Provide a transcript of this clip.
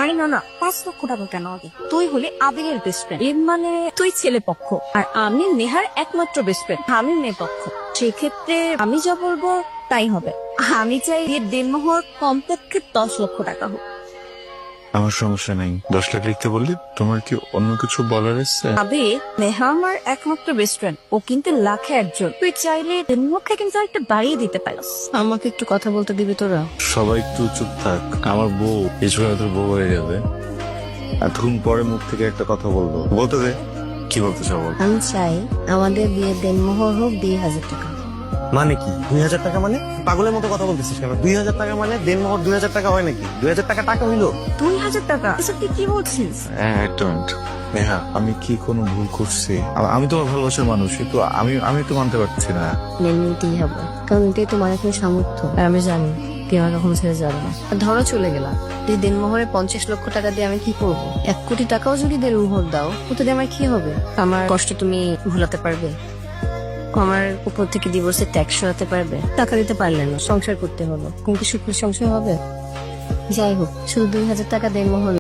আরে না না, 5 লক্ষ টাকা কেন আগে? তুই হলি আবিরের বেস্ট ফ্রেন্ড, এর মানে তুই ছেলে পক্ষ আর আমি নেহার একমাত্র বেস্ট ফ্রেন্ড, আমি মেয়ে পক্ষ। সেক্ষেত্রে আমি যা বলবো তাই হবে। আমি চাই এর দেনমোহর কমপক্ষে 10 লক্ষ টাকা হোক। আমার সমস্যা নাই, 10 লাখ লিখতে বললি। তোমার কি অন্য কিছু বলার আছে? আবে, নেহা আমার একমাত্র বেস্ট ফ্রেন্ড, ও কিন্তু লাখে একজন। তুই চাইলে দেনমোহরটা কিন্তু একটা বাড়িয়ে দিতে পারিস। আমাকে একটু কথা বলতে দিবি তোরা? সবাই একটু চুপ থাক। আমার বউ কিছু তোর বউ হয়ে যাবে, আর তখন পরে মুখ থেকে একটা কথা বলবো, বলতে দে। কি বলতে চাও বল। আমি চাই আমাদের বিয়ের দেনমোহর হোক 2,000 টাকা। মানে কি 2,000 টাকা? মানে পাগলের মতো কথা বলতেছিস কেন? 2,000 টাকা মানে দেনমোহর 2,000 টাকা হয় নাকি? 2,000 টাকা টাকা হইলো? 2,000 টাকা? এসব তুই কি বলছিস? হ্যাঁ, একটা মিনিট। নেহা, আমি কি কোনো ভুল করছি? আমি তোমার ভালোবাসার মানুষ, কিন্তু আমি তো মানতে পারছি না। মেনে নিতেই হবে, কারণ এটাই তোমার এখন সামর্থ্য। আর আমি জানি তুই আমার কখনো ছেড়ে যাবে না। আর ধরো চলে গেলাম, তুই দেনমোহরে 50 লক্ষ টাকা দিয়ে আমি কি করবো? 1 কোটি টাকাও যদি দেনমোহর দাও, ওতে দিয়ে আমার কি হবে? আমার কষ্ট তুমি ভুলাতে পারবে? আমার উপর থেকে ডিভোর্সের ট্যাক্স সরাতে পারবে? টাকা দিতে পারলে না, সংসার করতে হলো, কিন্তু সুখের সংসার হবে? যাই হোক, শুধু 2,000 টাকা দেনমোহর